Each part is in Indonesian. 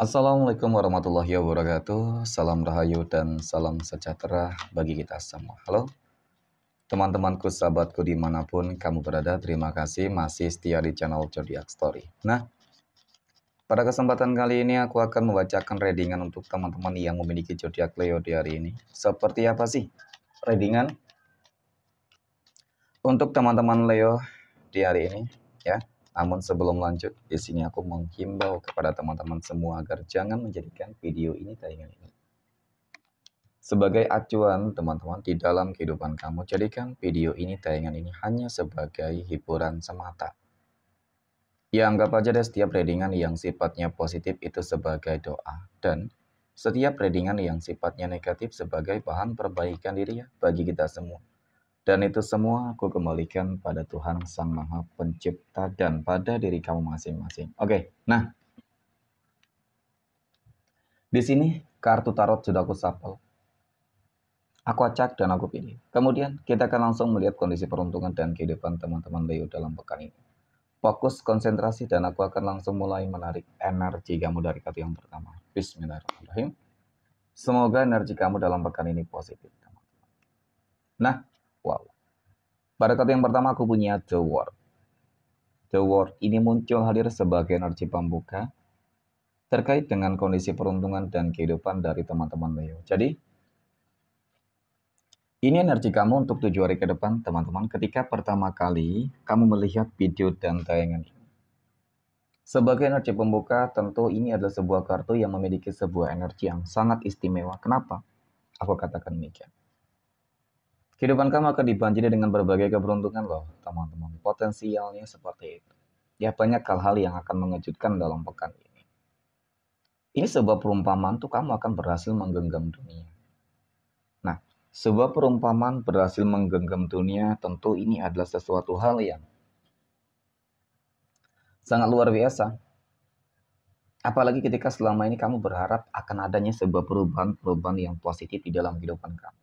Assalamualaikum warahmatullahi wabarakatuh. Salam rahayu dan salam sejahtera bagi kita semua. Halo teman-temanku, sahabatku dimanapun kamu berada. Terima kasih masih setia di channel Zodiac Story. Nah, pada kesempatan kali ini aku akan membacakan readingan untuk teman-teman yang memiliki zodiak Leo di hari ini. Seperti apa sih readingan untuk teman-teman Leo di hari ini ya? Namun sebelum lanjut, di sini aku menghimbau kepada teman-teman semua agar jangan menjadikan video ini tayangan ini sebagai acuan teman-teman di dalam kehidupan kamu. Jadikan video ini, tayangan ini hanya sebagai hiburan semata. Ya, anggap aja deh setiap readingan yang sifatnya positif itu sebagai doa, dan setiap readingan yang sifatnya negatif sebagai bahan perbaikan diri ya bagi kita semua. Dan itu semua aku kembalikan pada Tuhan Sang Maha Pencipta dan pada diri kamu masing-masing. Oke, nah di sini kartu tarot sudah aku shuffle. Aku acak dan aku pilih. Kemudian kita akan langsung melihat kondisi peruntungan dan kehidupan teman-teman Leo dalam pekan ini. Fokus, konsentrasi, dan aku akan langsung mulai menarik energi kamu dari kartu yang pertama. Bismillahirrahmanirrahim. Semoga energi kamu dalam pekan ini positif, teman-teman. Nah, wow. Pada kartu yang pertama aku punya The World. The World ini muncul hadir sebagai energi pembuka terkait dengan kondisi peruntungan dan kehidupan dari teman-teman Leo. Jadi, ini energi kamu untuk 7 hari ke depan, teman-teman, ketika pertama kali kamu melihat video dan tayangan ini. Sebagai energi pembuka, tentu ini adalah sebuah kartu yang memiliki sebuah energi yang sangat istimewa. Kenapa? Aku katakan demikian. Kehidupan kamu akan dibanjiri dengan berbagai keberuntungan loh, teman-teman. Potensialnya seperti itu. Ya, banyak hal-hal yang akan mengejutkan dalam pekan ini. Ini sebuah perumpamaan tuh kamu akan berhasil menggenggam dunia. Nah, sebuah perumpamaan berhasil menggenggam dunia, tentu ini adalah sesuatu hal yang sangat luar biasa. Apalagi ketika selama ini kamu berharap akan adanya sebuah perubahan-perubahan yang positif di dalam kehidupan kamu.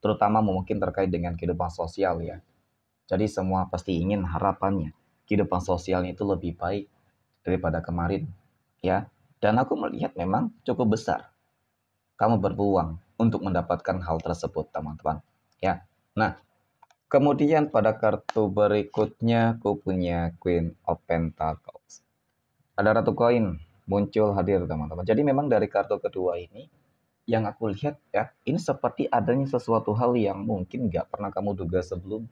Terutama mungkin terkait dengan kehidupan sosial ya. Jadi semua pasti ingin harapannya kehidupan sosialnya itu lebih baik daripada kemarin ya. Dan aku melihat memang cukup besar kamu berpeluang untuk mendapatkan hal tersebut, teman-teman. Ya. Nah, kemudian pada kartu berikutnya aku punya Queen of Pentacles. Ada Ratu Koin muncul hadir, teman-teman. Jadi memang dari kartu kedua ini yang aku lihat ya, ini seperti adanya sesuatu hal yang mungkin nggak pernah kamu duga sebelum.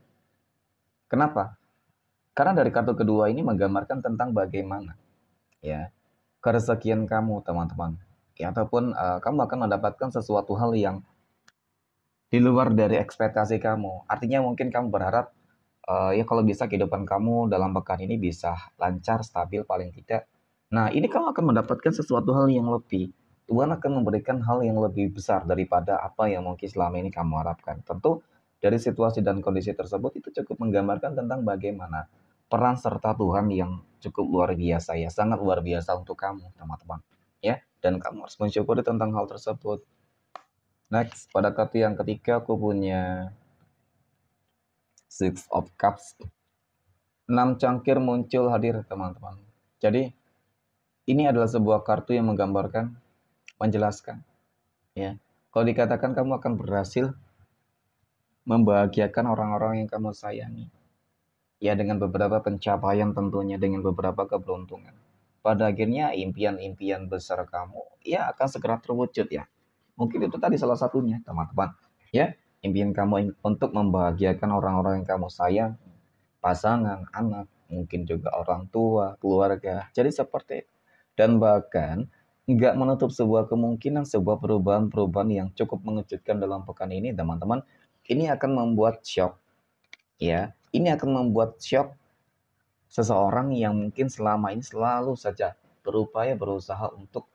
Kenapa? Karena dari kartu kedua ini menggambarkan tentang bagaimana ya keresakian kamu, teman-teman. Ya, ataupun kamu akan mendapatkan sesuatu hal yang di luar dari ekspektasi kamu. Artinya mungkin kamu berharap ya kalau bisa kehidupan kamu dalam pekan ini bisa lancar, stabil paling tidak. Nah, ini kamu akan mendapatkan sesuatu hal yang lebih. Tuhan akan memberikan hal yang lebih besar daripada apa yang mungkin selama ini kamu harapkan. Tentu dari situasi dan kondisi tersebut itu cukup menggambarkan tentang bagaimana peran serta Tuhan yang cukup luar biasa ya, sangat luar biasa untuk kamu, teman-teman. Ya, dan kamu harus mensyukuri tentang hal tersebut. Next, pada kartu yang ketiga aku punya Six of Cups. 6 cangkir muncul hadir, teman-teman. Jadi ini adalah sebuah kartu yang menggambarkan, menjelaskan ya. Kalau dikatakan kamu akan berhasil membahagiakan orang-orang yang kamu sayangi. Ya, dengan beberapa pencapaian tentunya, dengan beberapa keberuntungan. Pada akhirnya impian-impian besar kamu ya akan segera terwujud ya. Mungkin itu tadi salah satunya, teman-teman. Ya, impian kamu untuk membahagiakan orang-orang yang kamu sayang, pasangan, anak, mungkin juga orang tua, keluarga. Jadi seperti itu. Dan bahkan nggak menutup sebuah kemungkinan sebuah perubahan-perubahan yang cukup mengejutkan dalam pekan ini, teman-teman. Ini akan membuat shock, ya. Ini akan membuat shock seseorang yang mungkin selama ini selalu saja berupaya berusaha untuk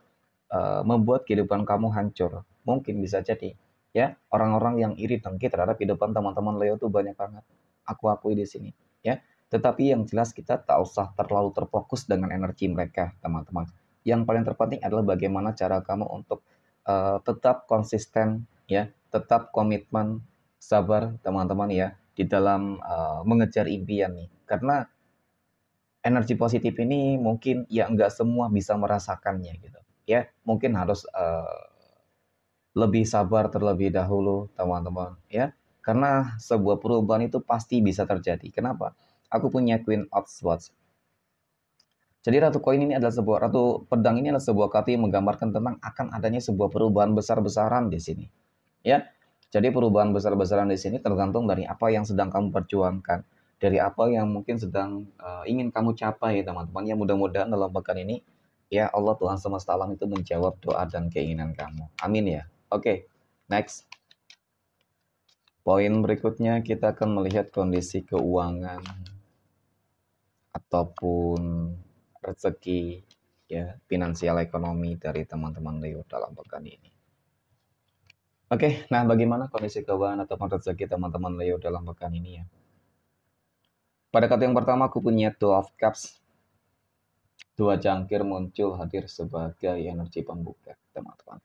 membuat kehidupan kamu hancur. Mungkin bisa jadi, ya, orang-orang yang iri dengki terhadap kehidupan teman-teman Leo itu banyak banget. Aku akui di sini, ya. Tetapi yang jelas kita tak usah terlalu terfokus dengan energi mereka, teman-teman. Yang paling terpenting adalah bagaimana cara kamu untuk tetap konsisten, ya, tetap komitmen, sabar, teman-teman ya, di dalam mengejar impian nih. Karena energi positif ini mungkin ya nggak semua bisa merasakannya gitu. ya mungkin harus lebih sabar terlebih dahulu, teman-teman, ya. Karena sebuah perubahan itu pasti bisa terjadi. Kenapa? Aku punya Queen of Swords. Jadi Ratu Koin ini adalah Ratu Pedang ini adalah sebuah kartu yang menggambarkan tentang akan adanya sebuah perubahan besar-besaran di sini. Ya. Jadi perubahan besar-besaran di sini tergantung dari apa yang sedang kamu perjuangkan, dari apa yang mungkin sedang ingin kamu capai, teman-teman. Ya mudah-mudahan dalam pekan ini ya Allah Tuhan semesta alam itu menjawab doa dan keinginan kamu. Amin ya. Oke. Next. Poin berikutnya kita akan melihat kondisi keuangan ataupun rezeki ya, finansial ekonomi dari teman-teman Leo dalam pekan ini. Oke, nah bagaimana kondisi keuangan ataupun rezeki teman-teman Leo dalam pekan ini ya? Pada kartu yang pertama aku punya Two of Cups. Dua cangkir muncul hadir sebagai energi pembuka, teman-teman.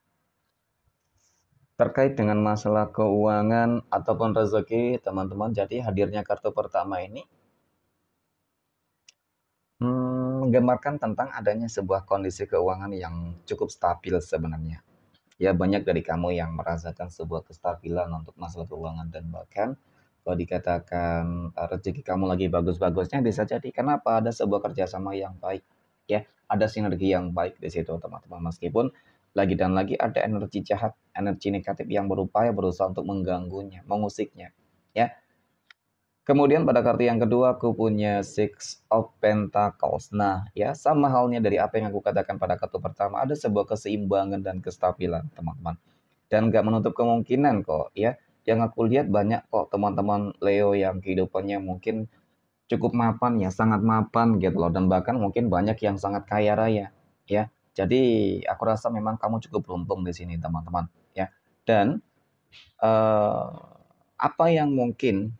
Terkait dengan masalah keuangan ataupun rezeki, teman-teman, jadi hadirnya kartu pertama ini menggambarkan tentang adanya sebuah kondisi keuangan yang cukup stabil sebenarnya. Ya banyak dari kamu yang merasakan sebuah kestabilan untuk masalah keuangan dan bahkan kalau dikatakan rezeki kamu lagi bagus-bagusnya bisa jadi kenapa ada sebuah kerjasama yang baik ya ada sinergi yang baik di situ teman-teman meskipun lagi dan lagi ada energi jahat energi negatif yang berupaya berusaha untuk mengganggunya mengusiknya ya. Kemudian pada kartu yang kedua aku punya Six of Pentacles. Nah, ya sama halnya dari apa yang aku katakan pada kartu pertama, ada sebuah keseimbangan dan kestabilan, teman-teman. Dan nggak menutup kemungkinan kok, ya. Yang aku lihat banyak kok teman-teman Leo yang kehidupannya mungkin cukup mapan ya, sangat mapan gitu loh. Dan bahkan mungkin banyak yang sangat kaya raya, ya. Jadi aku rasa memang kamu cukup beruntung di sini, teman-teman, ya. Dan eh, apa yang mungkin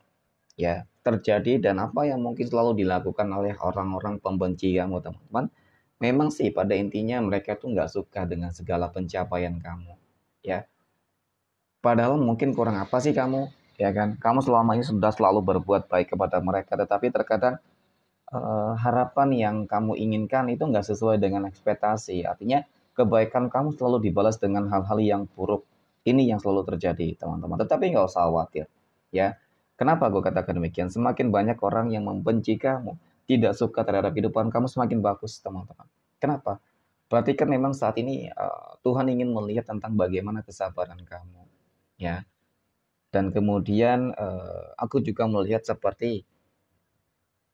ya terjadi dan apa yang mungkin selalu dilakukan oleh orang-orang pembenci kamu teman-teman memang sih pada intinya mereka tuh nggak suka dengan segala pencapaian kamu ya padahal mungkin kurang apa sih kamu ya kan kamu selama ini sudah selalu berbuat baik kepada mereka tetapi terkadang harapan yang kamu inginkan itu nggak sesuai dengan ekspektasi artinya kebaikan kamu selalu dibalas dengan hal-hal yang buruk ini yang selalu terjadi teman-teman tetapi nggak usah khawatir ya. Kenapa gue katakan demikian? Semakin banyak orang yang membenci kamu, tidak suka terhadap kehidupan kamu, semakin bagus, teman-teman. Kenapa? Berarti kan memang saat ini Tuhan ingin melihat tentang bagaimana kesabaran kamu, ya. Dan kemudian aku juga melihat seperti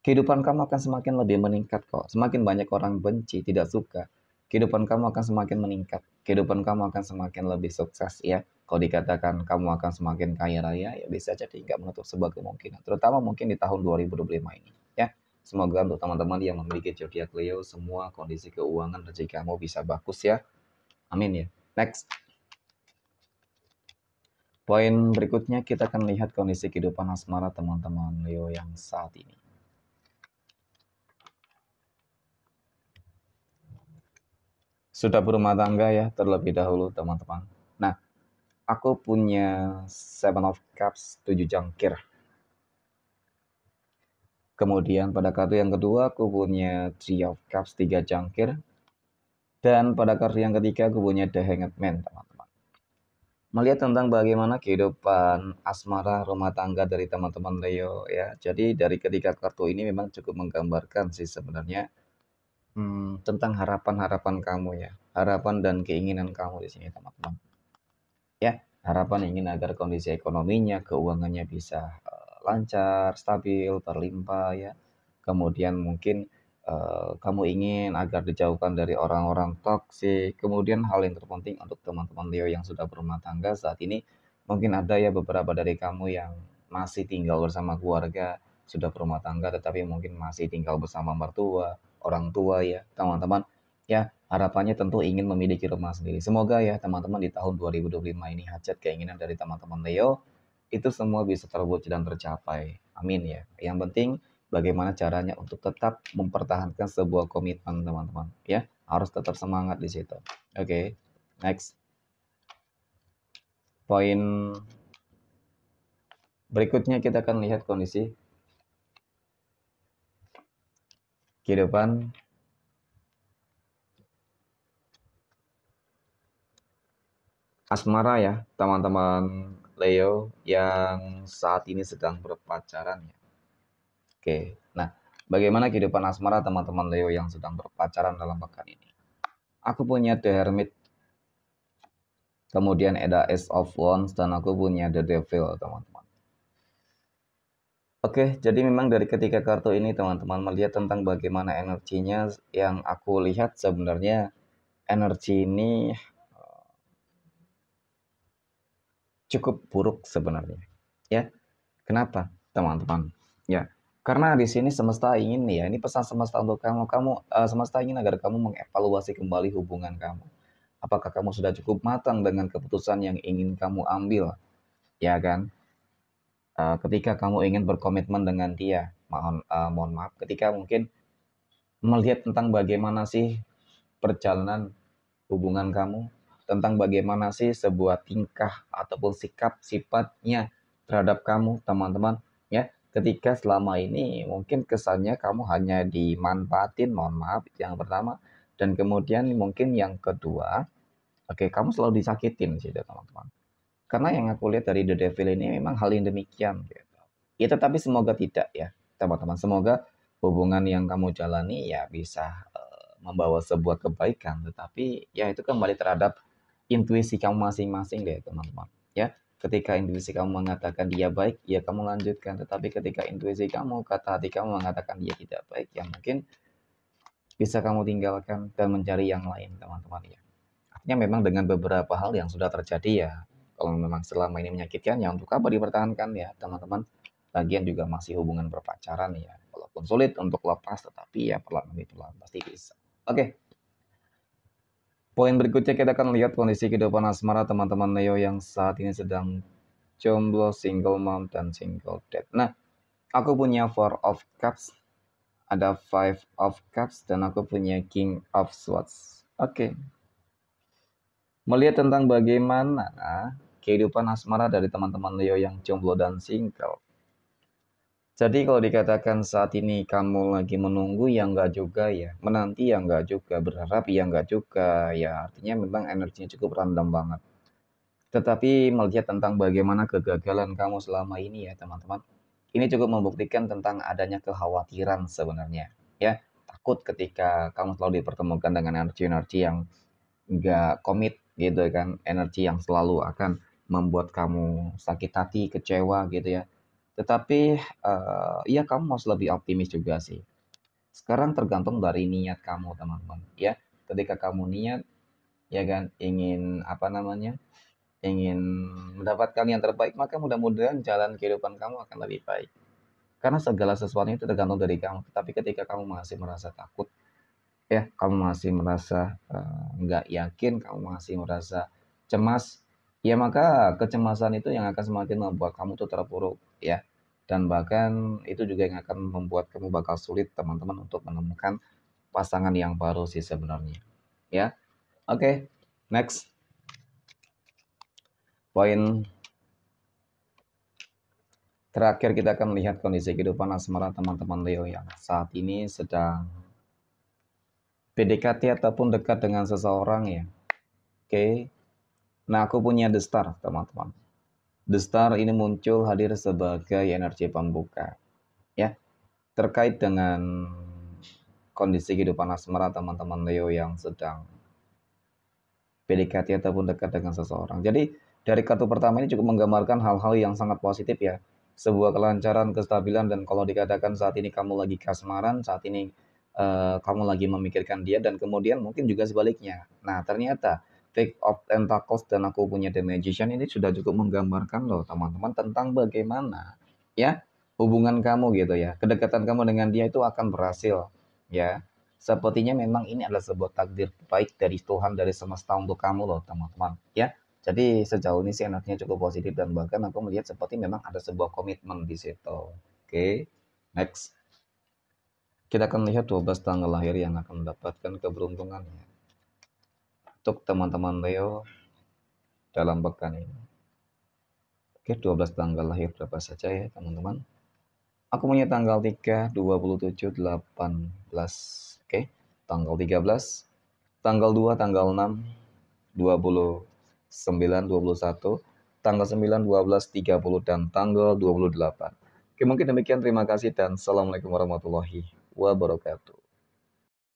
kehidupan kamu akan semakin lebih meningkat kok. Semakin banyak orang benci, tidak suka. Kehidupan kamu akan semakin meningkat. Kehidupan kamu akan semakin lebih sukses ya. Kalau dikatakan kamu akan semakin kaya raya, ya bisa jadi nggak menutup sebuah kemungkinan. Terutama mungkin di tahun 2025 ini. Ya, semoga untuk teman-teman yang memiliki zodiak Leo, semua kondisi keuangan rezeki kamu bisa bagus ya. Amin ya. Next. Poin berikutnya kita akan lihat kondisi kehidupan asmara teman-teman Leo yang saat ini. Sudah berumah tangga ya terlebih dahulu teman-teman. Nah, aku punya Seven of Cups, 7 jangkir. Kemudian pada kartu yang kedua aku punya Three of Cups, 3 jangkir. Dan pada kartu yang ketiga aku punya The Hanged Man, teman-teman. Melihat tentang bagaimana kehidupan asmara rumah tangga dari teman-teman Leo ya. Jadi dari ketiga kartu ini memang cukup menggambarkan sih sebenarnya tentang harapan-harapan kamu ya. Harapan dan keinginan kamu di sini teman-teman. Ya, harapan ingin agar kondisi ekonominya, keuangannya bisa lancar, stabil, berlimpah ya. Kemudian mungkin kamu ingin agar dijauhkan dari orang-orang toksik. Kemudian hal yang terpenting untuk teman-teman Leo yang sudah berumah tangga saat ini, mungkin ada ya beberapa dari kamu yang masih tinggal bersama keluarga, sudah berumah tangga tetapi mungkin masih tinggal bersama mertua, orang tua ya, teman-teman. Ya, harapannya tentu ingin memiliki rumah sendiri. Semoga ya teman-teman di tahun 2025 ini hajat keinginan dari teman-teman Leo itu semua bisa terwujud dan tercapai. Amin ya. Yang penting bagaimana caranya untuk tetap mempertahankan sebuah komitmen teman-teman ya. Harus tetap semangat di situ. Oke. Next. Poin berikutnya kita akan lihat kondisi kehidupan asmara ya, teman-teman Leo yang saat ini sedang berpacaran ya. Oke, nah bagaimana kehidupan asmara teman-teman Leo yang sedang berpacaran dalam pekan ini? Aku punya The Hermit, kemudian ada Ace of Wands, dan aku punya The Devil, teman-teman. Oke, jadi memang dari ketiga kartu ini teman-teman melihat tentang bagaimana energinya. Yang aku lihat sebenarnya energi ini cukup buruk sebenarnya. Ya, kenapa teman-teman? Ya, karena di sini semesta ingin ya, ini pesan semesta untuk kamu. Semesta ingin agar kamu mengevaluasi kembali hubungan kamu. Apakah kamu sudah cukup matang dengan keputusan yang ingin kamu ambil? Ya kan? Ketika kamu ingin berkomitmen dengan dia, mohon maaf, ketika mungkin melihat tentang bagaimana sih perjalanan hubungan kamu, tentang bagaimana sih sebuah tingkah ataupun sikap sifatnya terhadap kamu, teman-teman, ya. Ketika selama ini mungkin kesannya kamu hanya dimanfaatin, mohon maaf, yang pertama, dan kemudian mungkin yang kedua, oke, kamu selalu disakitin sih, teman-teman. Karena yang aku lihat dari The Devil ini memang hal yang demikian, gitu. Ya, tetapi semoga tidak ya, teman-teman. Semoga hubungan yang kamu jalani ya bisa membawa sebuah kebaikan, tetapi ya itu kembali terhadap intuisi kamu masing-masing deh, teman-teman. Ya, ketika intuisi kamu mengatakan dia baik, ya kamu lanjutkan. Tetapi ketika intuisi kamu, kata hati kamu mengatakan dia tidak baik, ya mungkin bisa kamu tinggalkan dan mencari yang lain, teman-teman ya. Artinya memang dengan beberapa hal yang sudah terjadi ya, kalau memang selama ini menyakitkan, ya untuk apa dipertahankan ya, teman-teman. Lagian juga masih hubungan berpacaran ya, walaupun sulit untuk lepas, tetapi ya perlahan demi perlahan pasti bisa. Oke, poin berikutnya kita akan lihat kondisi kehidupan asmara teman-teman Leo yang saat ini sedang jomblo, single mom, dan single dad. Nah, aku punya Four of Cups, ada Five of Cups, dan aku punya King of Swords. Oke, melihat tentang bagaimana kehidupan asmara dari teman-teman Leo yang jomblo dan single. Jadi kalau dikatakan saat ini kamu lagi menunggu, ya enggak juga ya. Menanti, ya enggak juga. Berharap, ya enggak juga. Ya artinya memang energinya cukup random banget. Tetapi melihat tentang bagaimana kegagalan kamu selama ini ya teman-teman. Ini cukup membuktikan tentang adanya kekhawatiran sebenarnya. Ya, takut ketika kamu selalu dipertemukan dengan energi-energi yang nggak komit gitu kan, energi yang selalu akan membuat kamu sakit hati, kecewa gitu ya. Tetapi ya kamu harus lebih optimis juga sih. Sekarang tergantung dari niat kamu, teman-teman, ya. Ketika kamu niat, ya kan, ingin apa namanya, ingin mendapatkan yang terbaik, maka mudah-mudahan jalan kehidupan kamu akan lebih baik. Karena segala sesuatu itu tergantung dari kamu. Tapi ketika kamu masih merasa takut, ya kamu masih merasa nggak yakin, kamu masih merasa cemas, ya maka kecemasan itu yang akan semakin membuat kamu tuh terpuruk ya, dan bahkan itu juga yang akan membuat kamu bakal sulit teman-teman untuk menemukan pasangan yang baru sih sebenarnya ya. Oke, next poin terakhir, kita akan melihat kondisi kehidupan asmara teman-teman Leo yang saat ini sedang PDKT ataupun dekat dengan seseorang ya. Oke. Nah, aku punya The Star, teman-teman. The Star ini muncul hadir sebagai energi pembuka, ya, terkait dengan kondisi kehidupan asmara teman-teman Leo yang sedang PDKT ataupun dekat dengan seseorang. Jadi, dari kartu pertama ini cukup menggambarkan hal-hal yang sangat positif ya. Sebuah kelancaran, kestabilan, dan kalau dikatakan saat ini kamu lagi kasmaran, saat ini kamu lagi memikirkan dia, dan kemudian mungkin juga sebaliknya. Nah, ternyata Fake of Pentacles dan aku punya The Magician ini sudah cukup menggambarkan loh teman-teman tentang bagaimana ya hubungan kamu gitu ya. Kedekatan kamu dengan dia itu akan berhasil ya. Sepertinya memang ini adalah sebuah takdir baik dari Tuhan, dari semesta untuk kamu loh teman-teman ya. Jadi sejauh ini sih energinya cukup positif, dan bahkan aku melihat seperti memang ada sebuah komitmen di situ. Oke, next. Kita akan lihat 12 tanggal lahir yang akan mendapatkan keberuntungan untuk teman-teman Leo dalam pekan ini. Oke, 12 tanggal lahir berapa saja ya teman-teman? Aku punya tanggal 3, 27, 18. Oke, tanggal 13, tanggal 2, tanggal 6, 20, 9, 21, tanggal 9, 12, 30, dan tanggal 28. Oke, mungkin demikian. Terima kasih dan Assalamualaikum warahmatullahi wabarakatuh.